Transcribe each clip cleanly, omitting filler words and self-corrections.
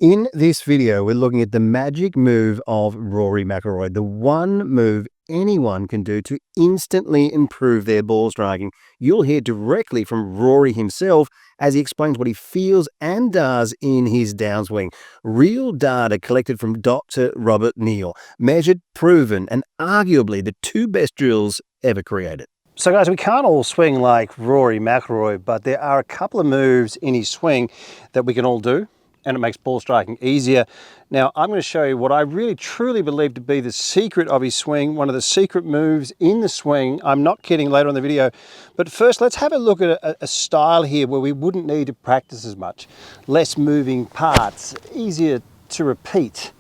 In this video, we're looking at the magic move of Rory McIlroy, the one move anyone can do to instantly improve their ball striking. You'll hear directly from Rory himself as he explains what he feels and does in his downswing. Real data collected from Dr. Robert Neal, measured, proven, and arguably the two best drills ever created. So guys, we can't all swing like Rory McIlroy, but there are a couple of moves in his swing that we can all do, and it makes ball striking easier. Now, I'm going to show you what I really truly believe to be the secret of his swing, one of the secret moves in the swing. I'm not kidding, later on in the video. But first, let's have a look at a style here where we wouldn't need to practice as much. Less moving parts, easier to repeat,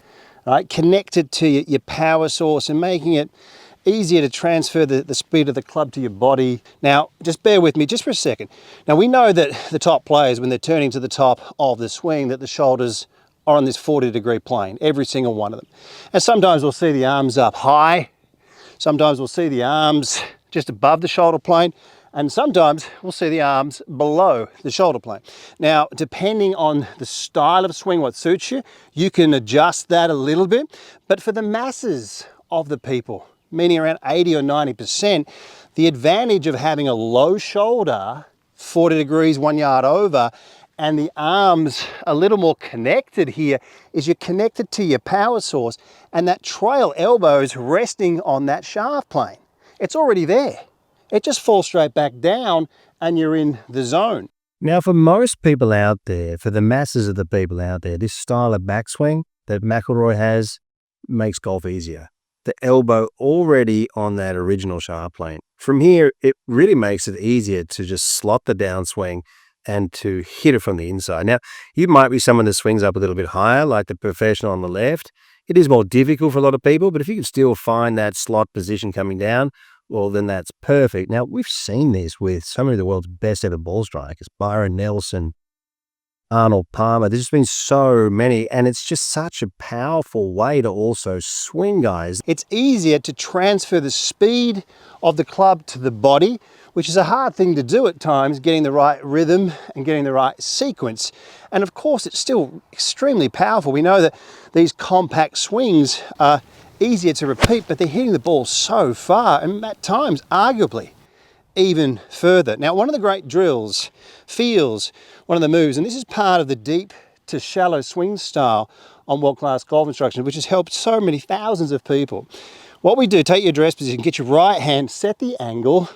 right? Connected to your power source and making it easier to transfer the speed of the club to your body. Now, just bear with me just for a second. Now, we know that the top players, when they're turning to the top of the swing, that the shoulders are on this 40-degree plane, every single one of them. And sometimes we'll see the arms up high. Sometimes we'll see the arms just above the shoulder plane. And sometimes we'll see the arms below the shoulder plane. Now, depending on the style of swing, what suits you, you can adjust that a little bit. But for the masses of the people, meaning around 80 or 90%, the advantage of having a low shoulder, 40 degrees, 1 yard over, and the arms a little more connected here is you're connected to your power source, and that trail elbow is resting on that shaft plane. It's already there. It just falls straight back down and you're in the zone. Now, for most people out there, for the masses of the people out there, this style of backswing that McIlroy has makes golf easier. The elbow already on that original shaft plane. From here, it really makes it easier to just slot the downswing and to hit it from the inside. Now, you might be someone that swings up a little bit higher, like the professional on the left. It is more difficult for a lot of people, but if you can still find that slot position coming down, well, then that's perfect. Now, we've seen this with some of the world's best ever ball strikers, Byron Nelson, Arnold Palmer. There's just been so many, and it's just such a powerful way to also swing, guys. It's easier to transfer the speed of the club to the body, which is a hard thing to do at times, getting the right rhythm and getting the right sequence. And of course, it's still extremely powerful. We know that these compact swings are easier to repeat, but they're hitting the ball so far, and at times, arguably, even further. Now, one of the great drills feels one of the moves, and this is part of the deep to shallow swing style on World Class Golf Instruction, which has helped so many thousands of people. What we do, take your dress position, get your right hand, set the angle,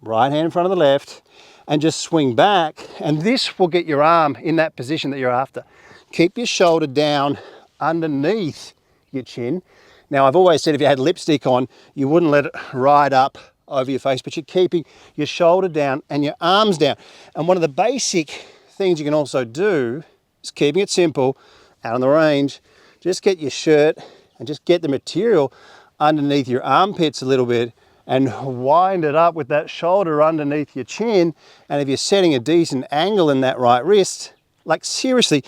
right hand in front of the left, and just swing back, and this will get your arm in that position that you're after. Keep your shoulder down underneath your chin. Now, I've always said if you had lipstick on, you wouldn't let it ride up over your face, but you're keeping your shoulder down and your arms down. And one of the basic things you can also do is keeping it simple, out on the range, just get your shirt and just get the material underneath your armpits a little bit and wind it up with that shoulder underneath your chin. And if you're setting a decent angle in that right wrist, like seriously,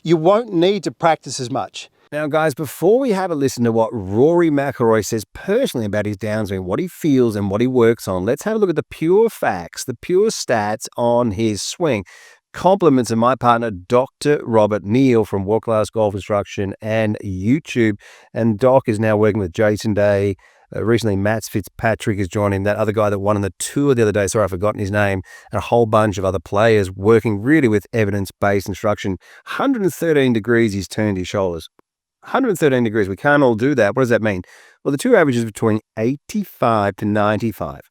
you won't need to practice as much. Now, guys, before we have a listen to what Rory McIlroy says personally about his downswing, what he feels and what he works on, let's have a look at the pure facts, the pure stats on his swing. Compliments of my partner, Dr. Robert Neal from World Class Golf Instruction and YouTube. And Doc is now working with Jason Day. Recently, Matt Fitzpatrick has joined him, that other guy that won on the tour the other day. Sorry, I've forgotten his name. And a whole bunch of other players working really with evidence-based instruction. 113 degrees he's turned his shoulders. 113 degrees. We can't all do that. What does that mean? Well, the two averages between 85 to 95.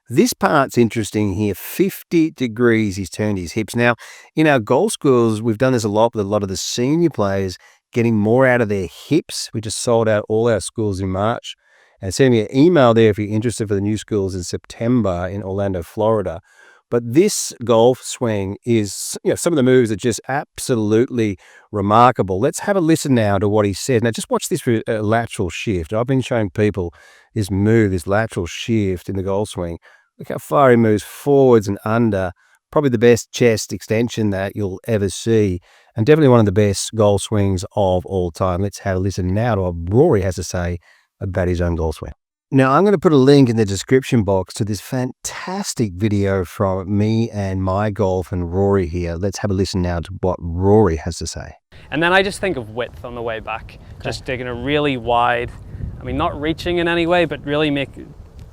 This part's interesting here. 50 degrees he's turned his hips. Now, in our golf schools, we've done this a lot with a lot of the senior players getting more out of their hips. We just sold out all our schools in March. And send me an email there if you're interested for the new schools in September in Orlando, Florida. But this golf swing is, some of the moves are just absolutely remarkable. Let's have a listen now to what he said. Now, just watch this for a lateral shift. I've been showing people this move, this lateral shift in the golf swing. Look how far he moves forwards and under. Probably the best chest extension that you'll ever see. And definitely one of the best golf swings of all time. Let's have a listen now to what Rory has to say about his own golf swing. Now, I'm going to put a link in the description box to this fantastic video from me and my golf and Rory here. Let's have a listen now to what Rory has to say. And then I just think of width on the way back. Okay. Just taking a really wide, I mean, not reaching in any way, but really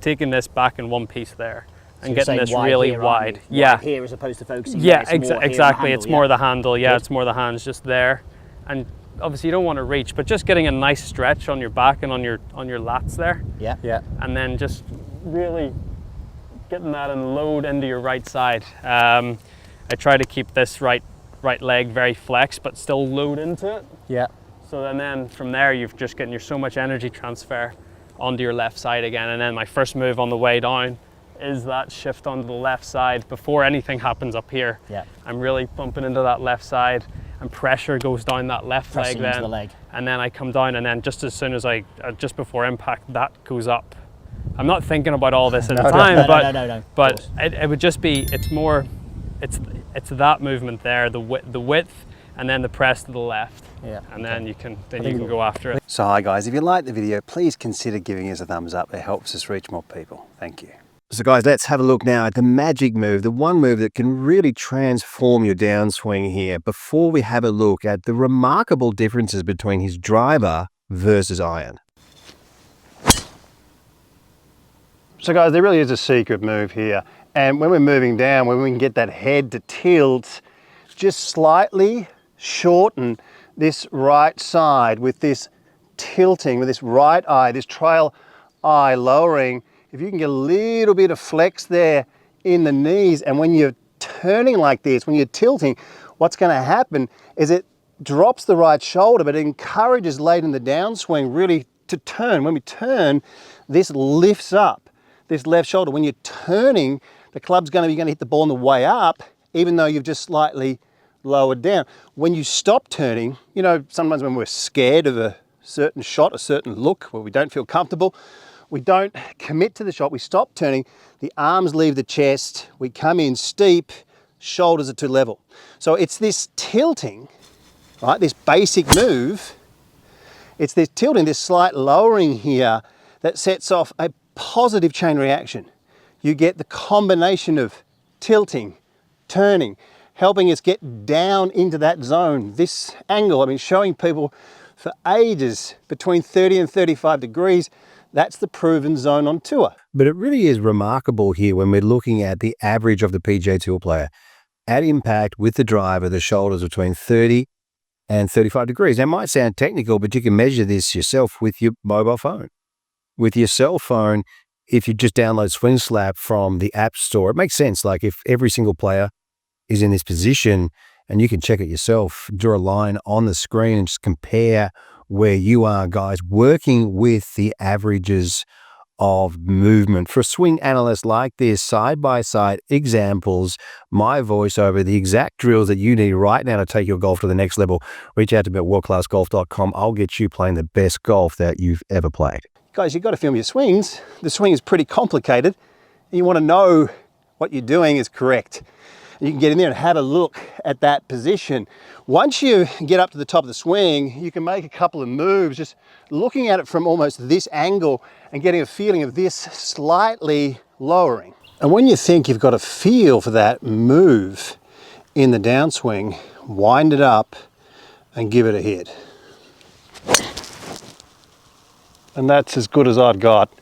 taking this back in one piece there. And getting this really wide. Yeah. Wide here as opposed to focusing. Yeah, exactly. It's more the handle. Yeah, it's more the hands just there. And obviously you don't want to reach, but just getting a nice stretch on your back and on your lats there. Yeah. Yeah. And then just really getting that and load into your right side. I try to keep this right leg very flexed, but still load into it. Yeah. So then from there, you've just getting so much energy transfer onto your left side again. And then my first move on the way down is that shift onto the left side before anything happens up here. Yeah. I'm really bumping into that left side and pressure goes down that left leg then. Into the leg. And then I come down and then just as soon as just before impact, that goes up. I'm not thinking about all this at the time, but it would just be, it's that movement there, the width, and then the press to the left. Yeah. And then you can go after it. So hi guys, if you liked the video, please consider giving us a thumbs up. It helps us reach more people. Thank you. So guys, let's have a look now at the magic move, the one move that can really transform your downswing here, before we have a look at the remarkable differences between his driver versus iron. So guys, there really is a secret move here. And when we're moving down, when we can get that head to tilt, just slightly shorten this right side with this tilting, with this right eye, this trail eye lowering. If you can get a little bit of flex there in the knees, and when you're turning like this, when you're tilting, what's going to happen is it drops the right shoulder, but it encourages late in the downswing really to turn. When we turn, this lifts up this left shoulder. When you're turning, the club's going to hit the ball on the way up, even though you've just slightly lowered down. When you stop turning, you know, sometimes when we're scared of a certain shot, a certain look, where we don't feel comfortable, we don't commit to the shot, we stop turning, the arms leave the chest, we come in steep, shoulders are too level. So it's this tilting, right, this basic move, it's this tilting, this slight lowering here that sets off a positive chain reaction. You get the combination of tilting, turning, helping us get down into that zone. This angle, I've been showing people for ages, between 30 and 35 degrees, that's the proven zone on tour. But it really is remarkable here when we're looking at the average of the PGA Tour player. At impact with the driver, the shoulders between 30 and 35 degrees. That might sound technical, but you can measure this yourself with your mobile phone. With your cell phone, if you just download SwingSLAPP from the App Store, it makes sense. Like if every single player is in this position, and you can check it yourself, draw a line on the screen and just compare where you are, guys, working with the averages of movement. For a swing analyst like this, side-by-side examples, my voiceover, the exact drills that you need right now to take your golf to the next level, reach out to me at WorldClassGolf.com. I'll get you playing the best golf that you've ever played. Guys, you've got to film your swings. The swing is pretty complicated. You want to know what you're doing is correct. You can get in there and have a look at that position. Once you get up to the top of the swing, you can make a couple of moves, just looking at it from almost this angle and getting a feeling of this slightly lowering. And when you think you've got a feel for that move in the downswing, wind it up and give it a hit. And that's as good as I've got.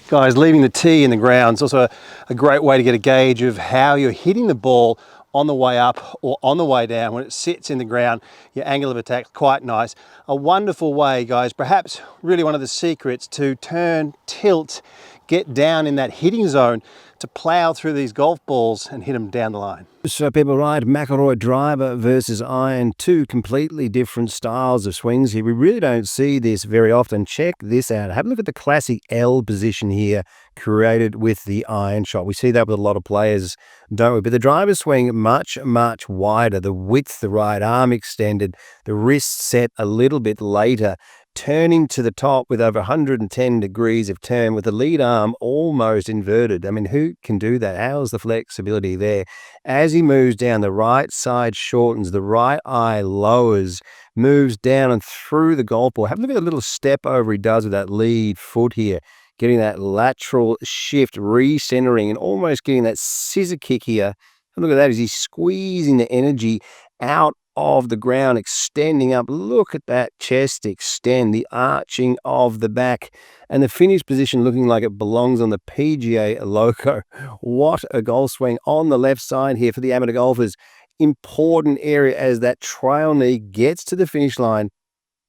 Guys, leaving the tee in the ground is also a great way to get a gauge of how you're hitting the ball on the way up or on the way down. When it sits in the ground, your angle of attack is quite nice. A wonderful way, guys, perhaps really one of the secrets to turn, tilt, get down in that hitting zone to plow through these golf balls and hit them down the line. So people, right, McIlroy driver versus iron, two completely different styles of swings here. We really don't see this very often. Check this out. Have a look at the classic L position here created with the iron shot. We see that with a lot of players, don't we? But the driver swing much, much wider. The width, the right arm extended, the wrist set a little bit later, turning to the top with over 110 degrees of turn with the lead arm almost inverted. I mean, who can do that? How's the flexibility there? As he moves down, the right side shortens, the right eye lowers, moves down and through the golf ball. Have a look at the little step over he does with that lead foot here. getting that lateral shift, recentering, and almost getting that scissor kick here. And look at that, as he's squeezing the energy out of the ground, extending up. Look at that chest extend, the arching of the back, and the finish position looking like it belongs on the PGA logo. What a golf swing on the left side here for the amateur golfers. Important area as that trail knee gets to the finish line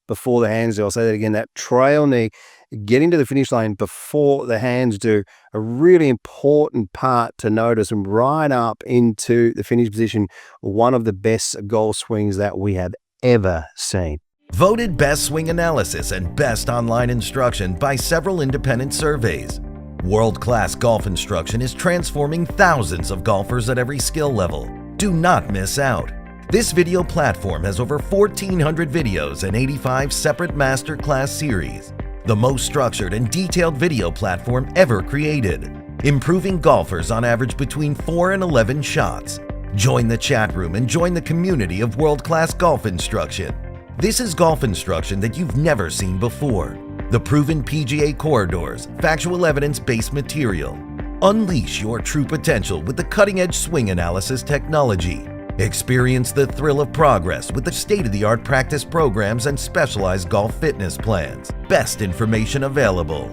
before the hands do. I'll say that again, that trail knee getting to the finish line before the hands do. A really important part to notice, and right up into the finish position. One of the best golf swings that we have ever seen. Voted Best Swing Analysis and Best Online Instruction by several independent surveys. World Class Golf Instruction is transforming thousands of golfers at every skill level. Do not miss out. This video platform has over 1,400 videos and 85 separate masterclass series. The most structured and detailed video platform ever created, improving golfers on average between 4 and 11 shots. Join the chat room and join the community of world-class golf instruction. This is golf instruction that you've never seen before. The proven PGA corridors, factual evidence-based material. Unleash your true potential with the cutting-edge swing analysis technology. Experience the thrill of progress with the state-of-the-art practice programs and specialized golf fitness plans. Best information available.